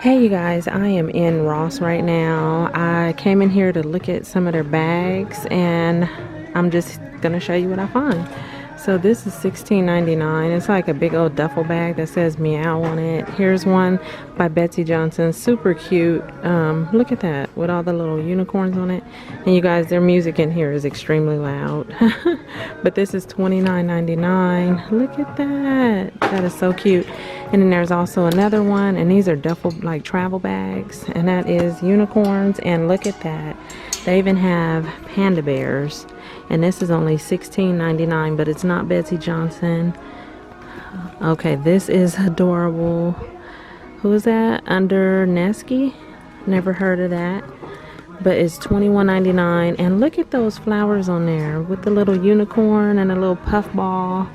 Hey you guys, I am in Ross right now. I came in here to look at some of their bags and I'm just gonna show you what I find. So this is $16.99. It's like a big old duffel bag that says meow on it. Here's one by Betsy Johnson, super cute. Look at that with all the little unicorns on it. And you guys, their music in here is extremely loud. But this is $29.99. Look at that. That is so cute. And then there's also another one, and these are duffel like travel bags, and that is unicorns. And look at that, they even have panda bears, and this is only $16.99, but it's not Betsy Johnson. Okay, this is adorable. Who is that? Under Nesky? Never heard of that. But it's $21.99, and look at those flowers on there with the little unicorn and a little puff ball.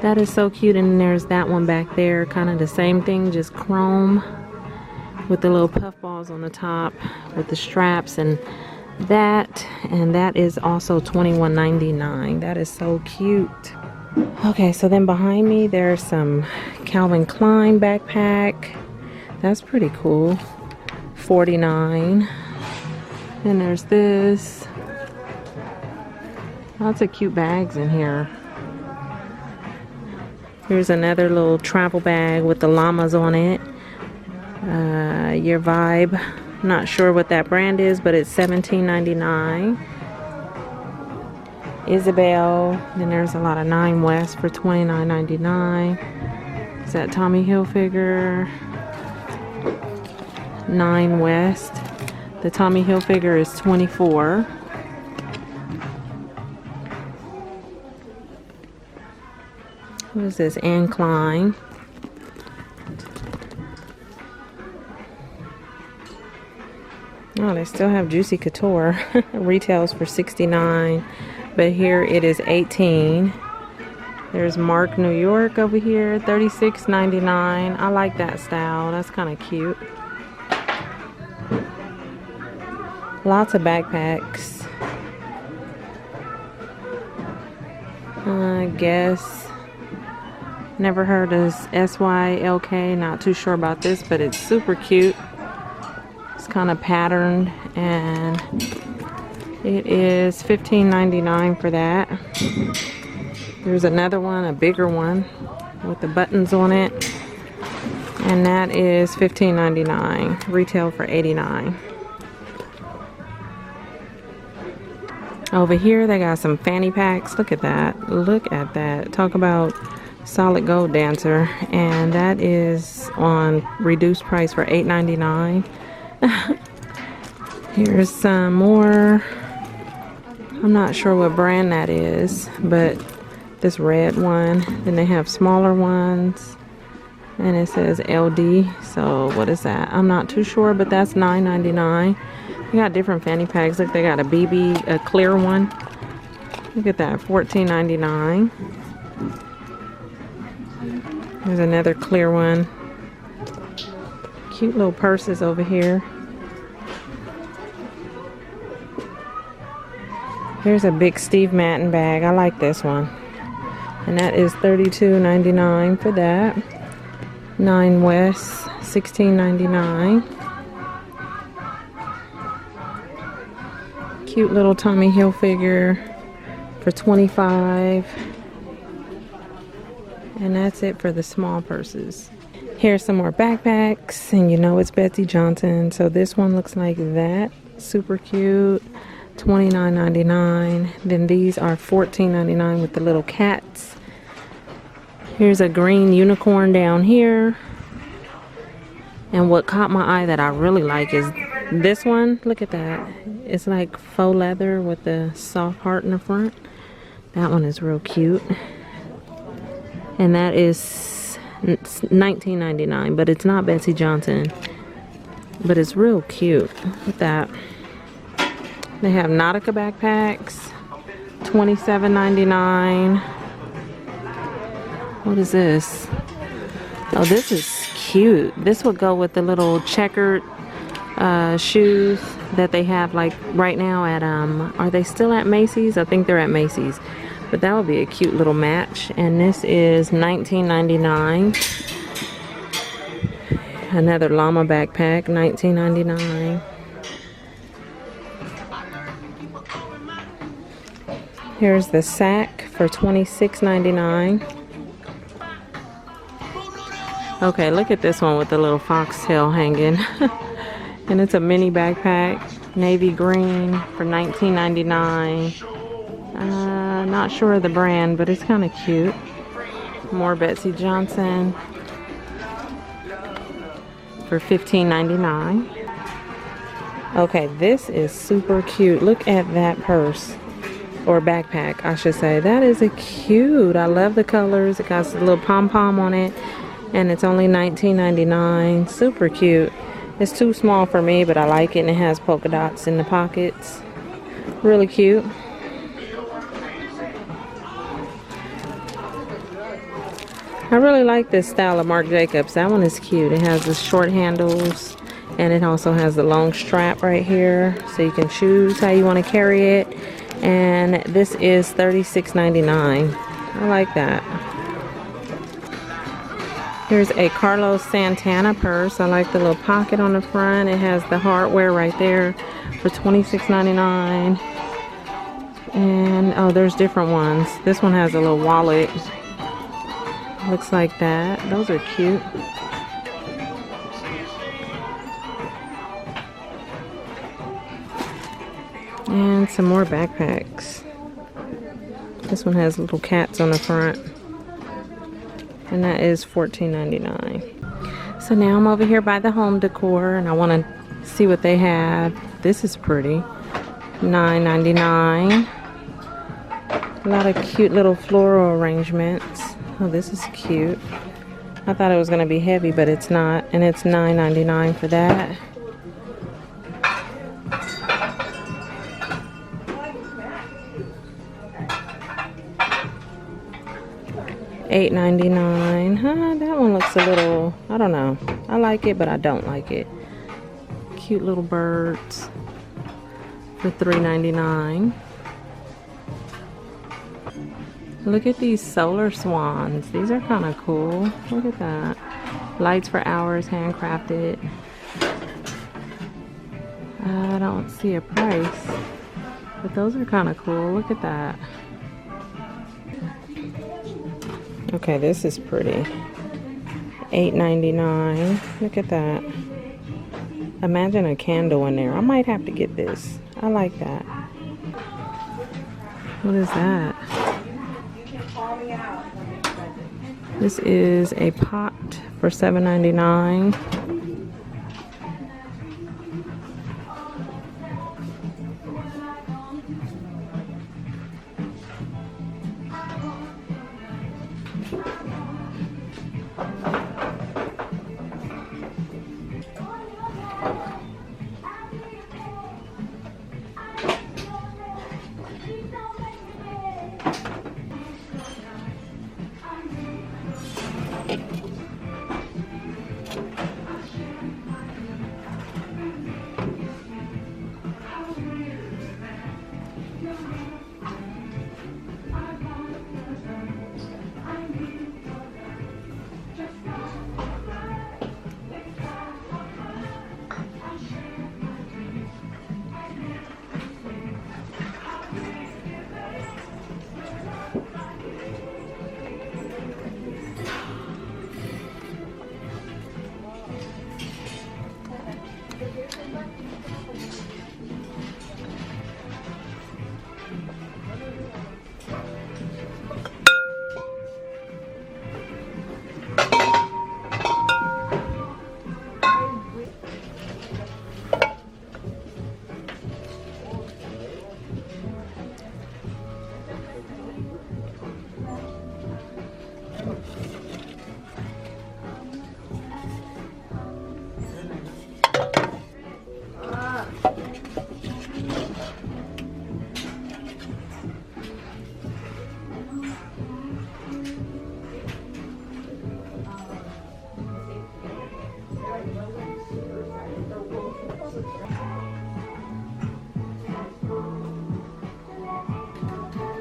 That is so cute. And there's that one back there, kind of the same thing, just chrome with the little puff balls on the top with the straps, and that is also $21.99. That is so cute. Okay, so then behind me there's some Calvin Klein backpack. That's pretty cool. $49. And there's this. Lots of cute bags in here. Here's another little travel bag with the llamas on it. Your Vibe. Not sure what that brand is, but it's $17.99. Isabel. Then there's a lot of 9 West for $29.99. Is that Tommy Hilfiger? 9 West. The Tommy Hilfiger is $24. What is this? Anne Klein. Oh, they still have Juicy Couture. Retails for $69, but here it is $18. There's Mark New York over here, $36.99. I like that style. That's kind of cute. Lots of backpacks. I guess. Never heard of SYLK. Not too sure about this, but it's super cute. It's kind of patterned, and it is $15.99 for that. There's another one, a bigger one with the buttons on it, and that is $15.99. Retail for $89. Over here they got some fanny packs. Look at that. Look at that. Talk about solid gold dancer, and that is on reduced price for $8.99. Here's some more. I'm not sure what brand that is, but this red one. Then they have smaller ones, and it says LD. So what is that? I'm not too sure, but that's $9.99. They got different fanny packs. Look, they got a BB, a clear one. Look at that, $14.99. There's another clear one. Cute little purses over here. Here's a big Steve Madden bag. I like this one. And that is $32.99 for that. 9 West, $16.99. Cute little Tommy Hilfiger for $25. And that's it for the small purses. Here's some more backpacks, and you know it's Betsy Johnson. So this one looks like that. Super cute. $29.99. Then these are $14.99 with the little cats. Here's a green unicorn down here. And what caught my eye that I really like is this one. Look at that. It's like faux leather with the soft heart in the front. That one is real cute. And that is $19.99, but it's not Betsy Johnson. But it's real cute. Look at that. They have Nautica backpacks, $27.99. What is this? Oh, this is cute. This would go with the little checkered shoes that they have like right now at, are they still at Macy's? I think they're at Macy's. But that would be a cute little match. And this is $19.99. Another llama backpack, $19.99. Here's the sack for $26.99. Okay, look at this one with the little foxtail hanging. And it's a mini backpack, navy green for $19.99. Not sure of the brand, but it's kind of cute. More Betsy Johnson for $15.99. Okay, this is super cute. Look at that purse, or backpack, I should say. That is cute. I love the colors. It got a little pom-pom on it, and it's only $19.99. Super cute. It's too small for me, but I like it, and it has polka dots in the pockets. Really cute. I really like this style of Marc Jacobs. That one is cute. It has the short handles, and it also has the long strap right here, so you can choose how you want to carry it. And this is $36.99. I like that. Here's a Carlos Santana purse. I like the little pocket on the front. It has the hardware right there for $26.99. And oh, there's different ones. This one has a little wallet. Looks like that. Those are cute. And some more backpacks. This one has little cats on the front. And that is $14.99. So now I'm over here by the home decor, and I want to see what they have. This is pretty. $9.99. A lot of cute little floral arrangements. Oh, this is cute. I thought it was going to be heavy, but it's not. And it's $9.99 for that. $8.99. That one looks a little, I don't know. I like it, but I don't like it. Cute little birds for $3.99. Look at these solar swans. These are kind of cool. Look at that. Lights for hours, handcrafted. I don't see a price, but those are kind of cool. Look at that. Okay, this is pretty. $8.99. Look at that. Imagine a candle in there. I might have to get this. I like that. What is that? This is a pot for $7.99.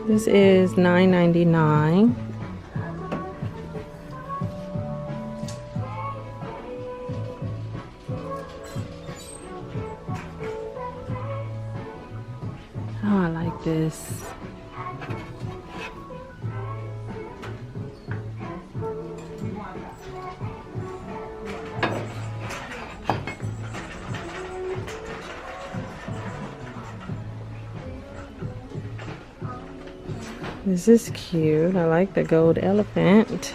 This is $9.99. this. This is cute. I like the gold elephant.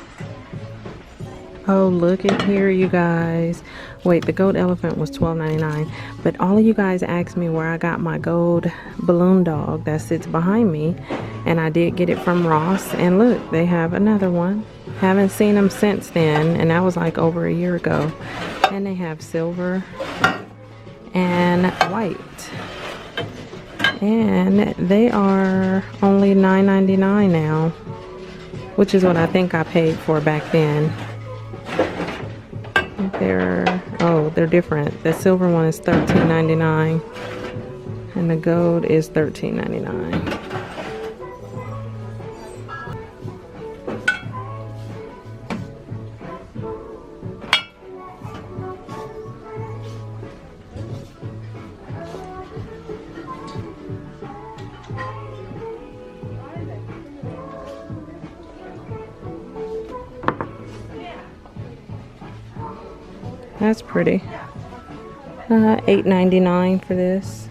Oh, look at here, you guys. Wait, the gold elephant was $12.99. But all of you guys asked me where I got my gold balloon dog that sits behind me. And I did get it from Ross. And look, they have another one. Haven't seen them since then. And that was like over a year ago. And they have silver and white. And they are only $9.99 now. Which is what I think I paid for back then. They're different. The silver one is $13.99 and the gold is $13.99. That's pretty. $8.99 for this.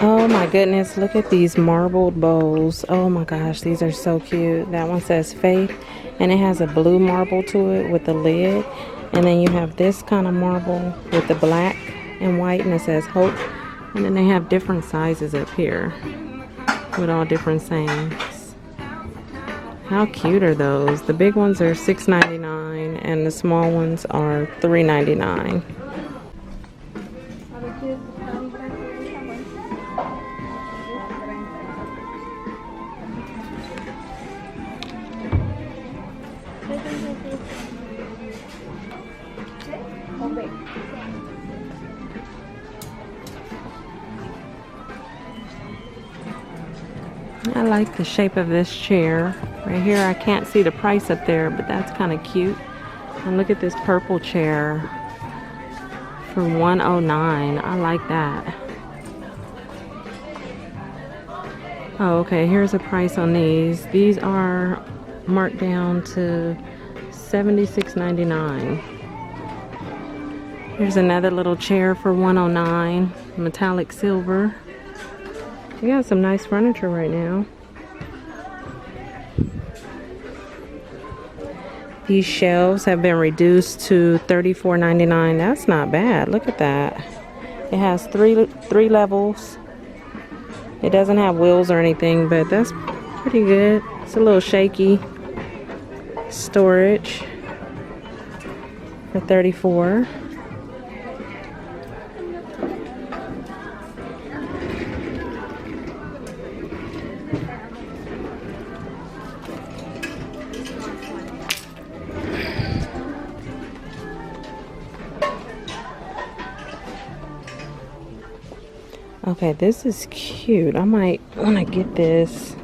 Oh my goodness, look at these marbled bowls. Oh my gosh, these are so cute. That one says Faith, and it has a blue marble to it with the lid. And then you have this kind of marble with the black and white, and it says Hope. And then they have different sizes up here with all different sayings. How cute are those? The big ones are $6.99 and the small ones are $3.99. I like the shape of this chair. Right here, I can't see the price up there, but that's kind of cute. And look at this purple chair for $109. I like that. Oh, okay, here's a price on these. These are marked down to $76.99. Here's another little chair for $109, metallic silver. We got some nice furniture right now. These shelves have been reduced to $34.99. That's not bad. Look at that. It has three levels. It doesn't have wheels or anything, but that's pretty good. It's a little shaky. Storage for $34. Okay, this is cute. I might want to get this.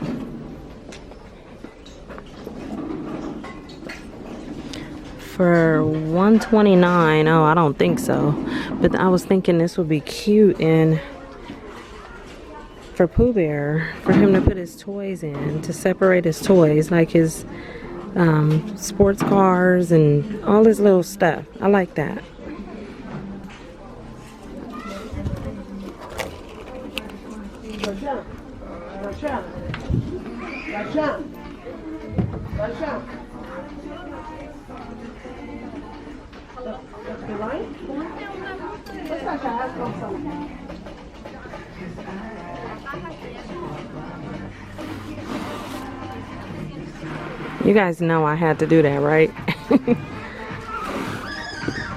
For $129. Oh, I don't think so. But I was thinking this would be cute and for Pooh Bear, for him to put his toys in, to separate his toys, like his sports cars and all his little stuff. I like that. You guys know I had to do that, right?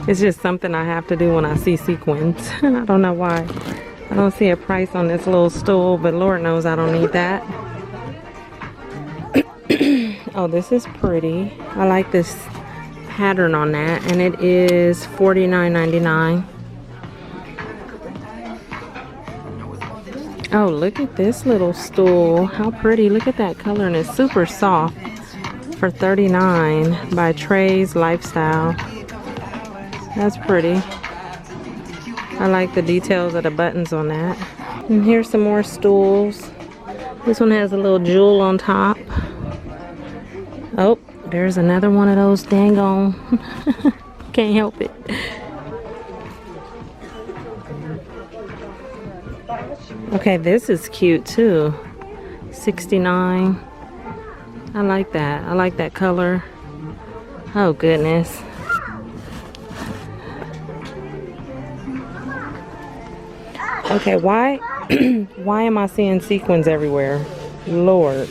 It's just something I have to do when I see sequins. I don't know why. I don't see a price on this little stool, but Lord knows I don't need that. Oh, this is pretty. I like this pattern on that, and it is $49.99. Oh, look at this little stool. How pretty. Look at that color, and it's super soft. For $39 by Trey's Lifestyle. That's pretty. I like the details of the buttons on that. And here's some more stools. This one has a little jewel on top. Oh, there's another one of those dang on. Can't help it. Okay, this is cute too. $69. I like that. I like that color. Oh goodness. Okay, why why am I seeing sequins everywhere? Lord.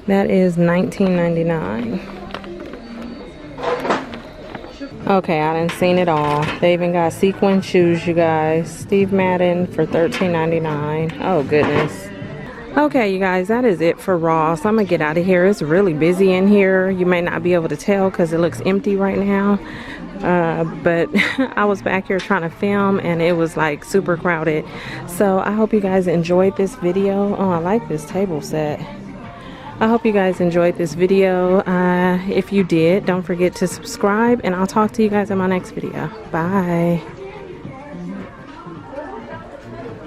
That is $19.99. Okay, I done seen it all. They even got sequin shoes, you guys. Steve Madden for $13.99. Oh goodness. Okay, you guys, that is it for Ross. I'm gonna get out of here. It's really busy in here. You may not be able to tell because it looks empty right now. But I was back here trying to film and it was like super crowded. So I hope you guys enjoyed this video. Oh, I like this table set. I hope you guys enjoyed this video. If you did, don't forget to subscribe, and I'll talk to you guys in my next video. Bye.